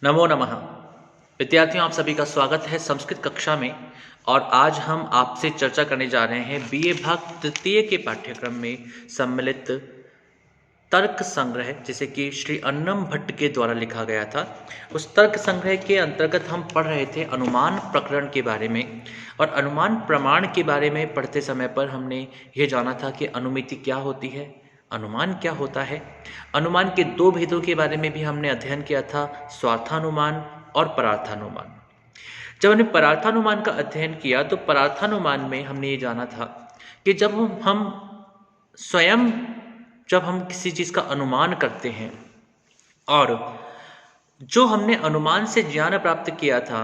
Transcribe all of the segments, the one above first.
नमो नमः। विद्यार्थियों, आप सभी का स्वागत है संस्कृत कक्षा में। और आज हम आपसे चर्चा करने जा रहे हैं बीए भाग तृतीय के पाठ्यक्रम में सम्मिलित तर्क संग्रह, जिसे कि श्री अन्नम भट्ट के द्वारा लिखा गया था। उस तर्क संग्रह के अंतर्गत हम पढ़ रहे थे अनुमान प्रकरण के बारे में। और अनुमान प्रमाण के बारे में पढ़ते समय पर हमने ये जाना था कि अनुमिति क्या होती है, अनुमान क्या होता है। अनुमान के दो भेदों के बारे में भी हमने अध्ययन किया था, स्वार्थानुमान और परार्थानुमान। जब हमने परार्थानुमान का अध्ययन किया तो परार्थानुमान में हमने ये जाना था कि जब हम स्वयं जब हम किसी चीज़ का अनुमान करते हैं और जो हमने अनुमान से ज्ञान प्राप्त किया था,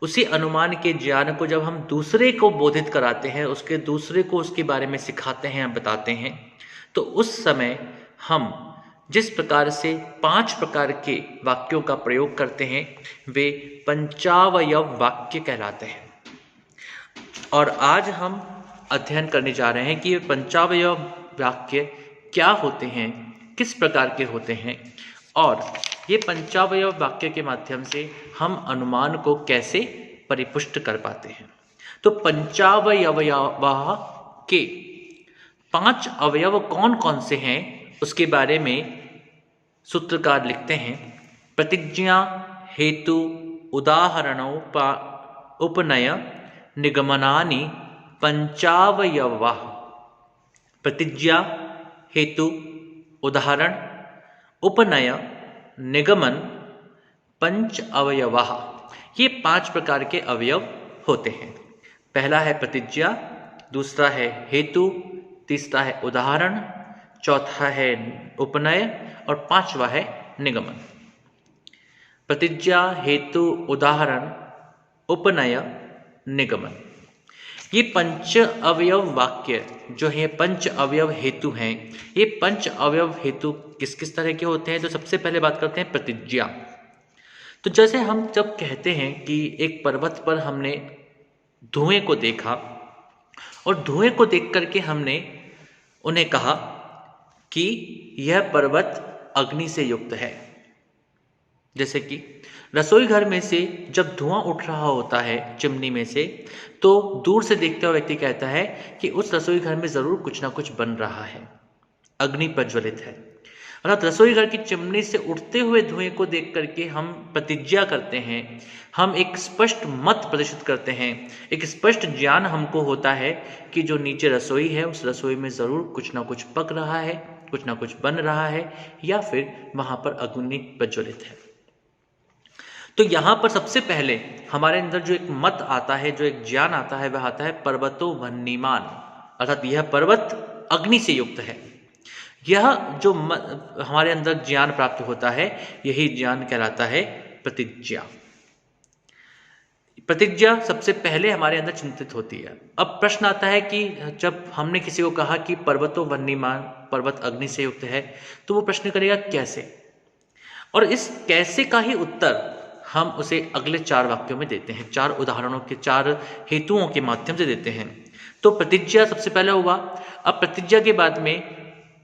उसी अनुमान के ज्ञान को जब हम दूसरे को बोधित कराते हैं, उसके दूसरे को उसके बारे में सिखाते हैं, बताते हैं, तो उस समय हम जिस प्रकार से 5 प्रकार के वाक्यों का प्रयोग करते हैं वे पंचावयव वाक्य कहलाते हैं। और आज हम अध्ययन करने जा रहे हैं कि ये पंचावयव वाक्य क्या होते हैं, किस प्रकार के होते हैं, और ये पंचावयव वाक्य के माध्यम से हम अनुमान को कैसे परिपुष्ट कर पाते हैं। तो पंचावयव के 5 अवयव कौन कौन से हैं उसके बारे में सूत्रकार लिखते हैं। प्रतिज्ञा, हेतु, उपनय, निगमनानि पंचावयवाः। प्रतिज्ञा, हेतु, उदाहरण, उपनय, निगमन, पंच अवयवाः, ये 5 प्रकार के अवयव होते हैं। पहला है प्रतिज्ञा, दूसरा है हेतु, तीसरा है उदाहरण, चौथा है उपनय और 5वां है निगमन। प्रतिज्ञा, हेतु, उदाहरण, उपनय, निगमन, ये पंच अवयव वाक्य जो है पंच अवयव हेतु हैं। ये पंच अवयव हेतु किस किस तरह के होते हैं? तो सबसे पहले बात करते हैं प्रतिज्ञा। तो जैसे हम जब कहते हैं कि एक पर्वत पर हमने धुएं को देखा और धुएं को देख करके हमने उन्हें कहा कि यह पर्वत अग्नि से युक्त है। जैसे कि रसोई घर में से जब धुआं उठ रहा होता है चिमनी में से, तो दूर से देखते हुए व्यक्ति कहता है कि उस रसोई घर में जरूर कुछ ना कुछ बन रहा है, अग्नि प्रज्वलित है। अर्थात रसोई घर की चिमनी से उठते हुए धुएं को देख करके हम प्रतिज्ञा करते हैं, हम एक स्पष्ट मत प्रदर्शित करते हैं, एक स्पष्ट ज्ञान हमको होता है कि जो नीचे रसोई है उस रसोई में जरूर कुछ ना कुछ पक रहा है, कुछ ना कुछ बन रहा है, या फिर वहां पर अग्नि प्रज्वलित है। तो यहाँ पर सबसे पहले हमारे अंदर जो एक मत आता है, जो एक ज्ञान आता है, वह आता है पर्वतो वह्निमान, अर्थात यह पर्वत अग्नि से युक्त है। यह जो हमारे अंदर ज्ञान प्राप्त होता है, यही ज्ञान कहलाता है प्रतिज्ञा। प्रतिज्ञा सबसे पहले हमारे अंदर चिंतित होती है। अब प्रश्न आता है कि जब हमने किसी को कहा कि पर्वतो वह्निमान, पर्वत अग्नि से युक्त है, तो वो प्रश्न करेगा कैसे, और इस कैसे का ही उत्तर हम उसे अगले 4 वाक्यों में देते हैं, 4 उदाहरणों के 4 हेतुओं के माध्यम से देते हैं। तो प्रतिज्ञा सबसे पहले हुआ। अब प्रतिज्ञा के बाद में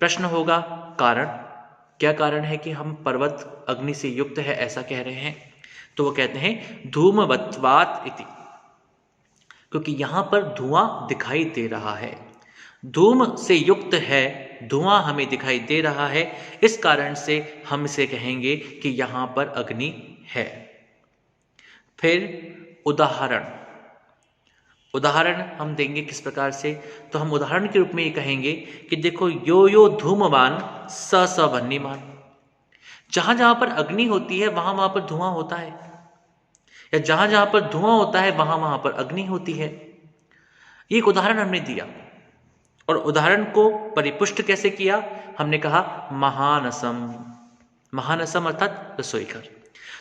प्रश्न होगा कारण, क्या कारण है कि हम पर्वत अग्नि से युक्त है ऐसा कह रहे हैं? तो वो कहते हैं धूमवत्वात् इति, क्योंकि यहां पर धुआं दिखाई दे रहा है, धूम से युक्त है, धुआं हमें दिखाई दे रहा है, इस कारण से हम इसे कहेंगे कि यहां पर अग्नि है। फिर उदाहरण, उदाहरण हम देंगे किस प्रकार से? तो हम उदाहरण के रूप में ये कहेंगे कि देखो यो यो धूमवान स स वह्निमान, जहां जहां पर अग्नि होती है वहां वहां पर धुआं होता है, या जहां जहां पर धुआं होता है वहां वहां पर अग्नि होती है। एक उदाहरण हमने दिया, और उदाहरण को परिपुष्ट कैसे किया? हमने कहा महानसम, महानसम अर्थात रसोई घर।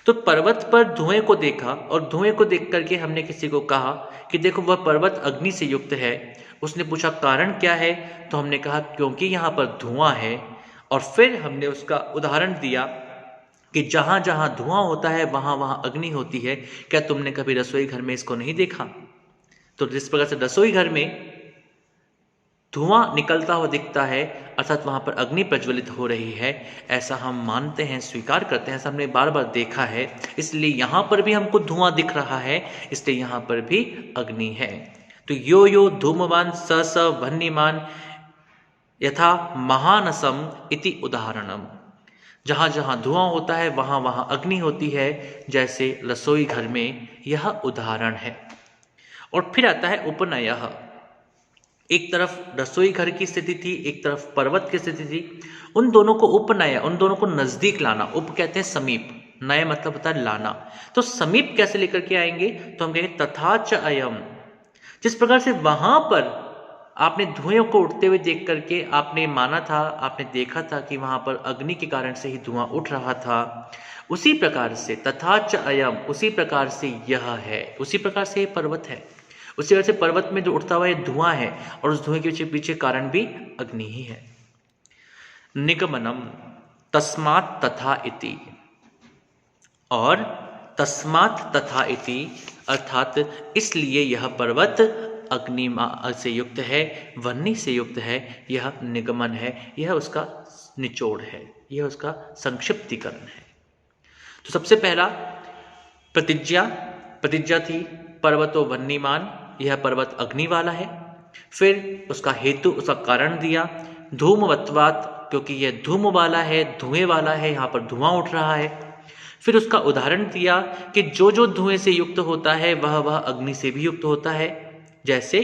तो पर्वत पर धुएं को देखा और धुएं को देख करके हमने किसी को कहा कि देखो वह पर्वत अग्नि से युक्त है। उसने पूछा कारण क्या है? तो हमने कहा क्योंकि यहाँ पर धुआं है। और फिर हमने उसका उदाहरण दिया कि जहां जहां धुआं होता है वहां वहां अग्नि होती है। क्या तुमने कभी रसोई घर में इसको नहीं देखा? तो जिस प्रकार से रसोई घर में धुआं निकलता हुआ दिखता है, अर्थात वहाँ पर अग्नि प्रज्वलित हो रही है, ऐसा हम मानते हैं, स्वीकार करते हैं, ऐसा हमने बार बार देखा है। इसलिए यहाँ पर भी हमको धुआं दिख रहा है, इसलिए यहाँ पर भी अग्नि है। तो यो यो धूमवान स स वह्निमान यथा महानसम इति उदाहरणम। जहाँ जहाँ धुआं होता है वहाँ वहाँ अग्नि होती है, जैसे रसोई घर में यह उदाहरण है। और फिर आता है उपनयः। एक तरफ रसोई घर की स्थिति थी, एक तरफ पर्वत की स्थिति थी। उन दोनों को उपनय, उन दोनों को नजदीक लाना। उप कहते हैं समीप, नय मतलब होता है लाना। तो समीप कैसे लेकर के आएंगे? तो हम कहेंगे तथा च अयम। जिस प्रकार से वहां पर आपने धुएं को उठते हुए देख करके आपने माना था, आपने देखा था कि वहां पर अग्नि के कारण से ही धुआं उठ रहा था, उसी प्रकार से तथा च अयम, उसी प्रकार से यह है, उसी प्रकार से यह पर्वत है, उसी वजह से पर्वत में जो उठता हुआ ये धुआं है और उस धुएं के पीछे कारण भी अग्नि ही है। निगमनम तस्मात् तथा इति। और तस्मात् तथा इति अर्थात इसलिए यह पर्वत अग्नि से युक्त है, वह्नि से युक्त है, यह निगमन है, यह उसका निचोड़ है, यह उसका संक्षिप्तीकरण है। तो सबसे पहला प्रतिज्ञा थी पर्वतो वह्निमान, यह पर्वत अग्नि वाला है। फिर उसका हेतु, उसका कारण दिया धूमवत्वात्, क्योंकि यह धूम वाला है, धुएं वाला है, यहाँ पर धुआं उठ रहा है। फिर उसका उदाहरण दिया कि जो जो धुएं से युक्त होता है वह अग्नि से भी युक्त होता है, जैसे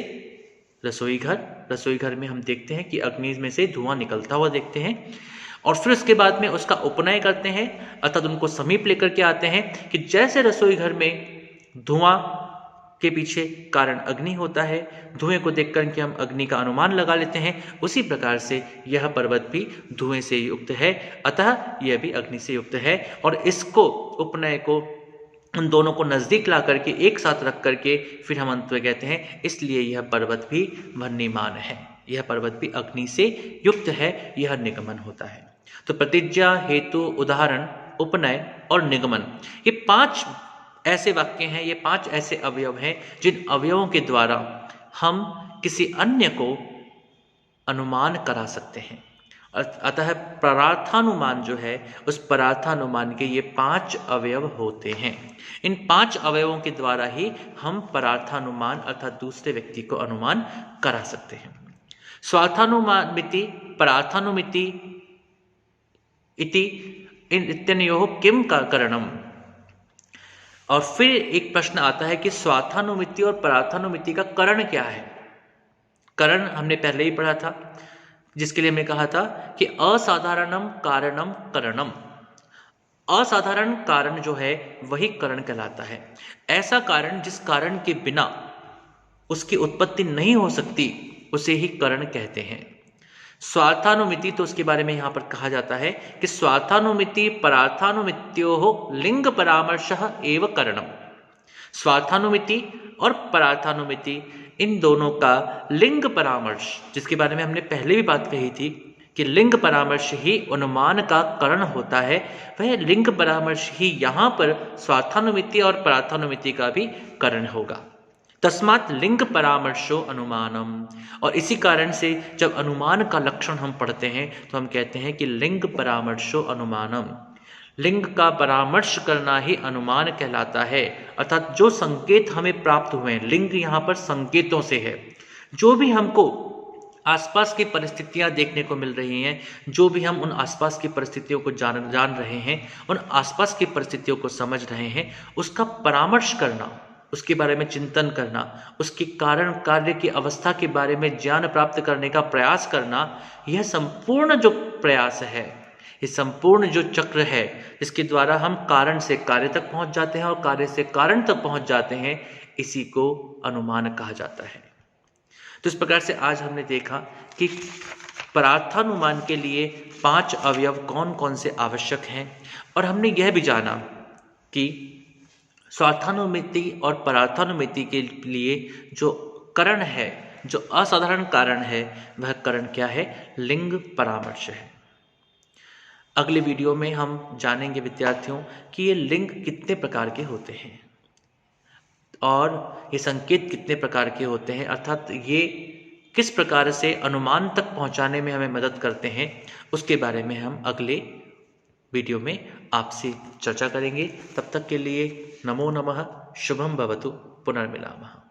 रसोई घर में हम देखते हैं कि अग्नि में से धुआं निकलता हुआ देखते हैं। और फिर उसके बाद में उसका उपनय करते हैं, अर्थात उनको समीप लेकर के आते हैं कि जैसे रसोई घर में धुआं के पीछे कारण अग्नि होता है, धुएं को देख करके हम अग्नि का अनुमान लगा लेते हैं, उसी प्रकार से यह पर्वत भी धुएं से युक्त है, अतः यह भी अग्नि से युक्त है। और इसको, उपनय को, उन दोनों को नजदीक ला करके एक साथ रख करके फिर हम अंत में कहते हैं इसलिए यह पर्वत भी वह्निमान है, यह पर्वत भी अग्नि से युक्त है, यह निगमन होता है। तो प्रतिज्ञा, हेतु, उदाहरण, उपनय और निगमन, ये 5 ऐसे वाक्य हैं, ये 5 ऐसे अवयव हैं जिन अवयवों के द्वारा हम किसी अन्य को अनुमान करा सकते हैं। अतः परार्थानुमान जो है, उस परार्थानुमान के ये 5 अवयव होते हैं। इन 5 अवयवों के द्वारा ही हम परार्थानुमान अर्थात दूसरे व्यक्ति को अनुमान करा सकते हैं। स्वार्थानुमानमिति परार्थानुमिति इति इत्यनयोः किम का करणम। और फिर एक प्रश्न आता है कि स्वार्थानुमिति और परार्थानुमिति का करण क्या है? करण हमने पहले ही पढ़ा था, जिसके लिए हमने कहा था कि असाधारणम कारणम करणम। असाधारण कारण जो है वही करण कहलाता है। ऐसा कारण जिस कारण के बिना उसकी उत्पत्ति नहीं हो सकती, उसे ही करण कहते हैं। स्वार्थानुमिति, तो उसके बारे में यहां पर कहा जाता है कि स्वार्थानुमिति परार्थानुमित्योः लिंग परामर्शः एव करणम। स्वार्थानुमिति और परार्थानुमिति, इन दोनों का लिंग परामर्श, जिसके बारे में हमने पहले भी बात कही थी कि लिंग परामर्श ही अनुमान का करण होता है, वह लिंग परामर्श ही यहाँ पर स्वार्थानुमिति और परार्थानुमिति का भी करण होगा। तस्मात् लिंग परामर्शो अनुमानम। और इसी कारण से जब अनुमान का लक्षण हम पढ़ते हैं तो हम कहते हैं कि लिंग परामर्शो अनुमानम। लिंग का परामर्श करना ही अनुमान कहलाता है, अर्थात जो संकेत हमें प्राप्त हुए हैं, लिंग यहाँ पर संकेतों से है, जो भी हमको आसपास की परिस्थितियां देखने को मिल रही हैं, जो भी हम उन आसपास की परिस्थितियों को जान रहे हैं, उन आसपास की परिस्थितियों को समझ रहे हैं, उसका परामर्श करना, उसके बारे में चिंतन करना, उसके कारण कार्य की अवस्था के बारे में ज्ञान प्राप्त करने का प्रयास करना, यह संपूर्ण जो प्रयास है, ये संपूर्ण जो चक्र है, इसके द्वारा हम कारण से कार्य तक पहुंच जाते हैं और कार्य से कारण तक पहुंच जाते हैं, इसी को अनुमान कहा जाता है। तो इस प्रकार से आज हमने देखा कि परार्थानुमान के लिए 5 अवयव कौन कौन से आवश्यक हैं, और हमने यह भी जाना कि स्वार्थानुमिति और परार्थानुमिति के लिए जो करण है, जो असाधारण कारण है, वह करण क्या है? लिंग परामर्श है। अगले वीडियो में हम जानेंगे विद्यार्थियों कि ये लिंग कितने प्रकार के होते हैं और ये संकेत कितने प्रकार के होते हैं, अर्थात ये किस प्रकार से अनुमान तक पहुंचाने में हमें मदद करते हैं, उसके बारे में हम अगले वीडियो में आपसे चर्चा करेंगे। तब तक के लिए नमो नमः, शुभम भवतु, पुनर्मिलामः।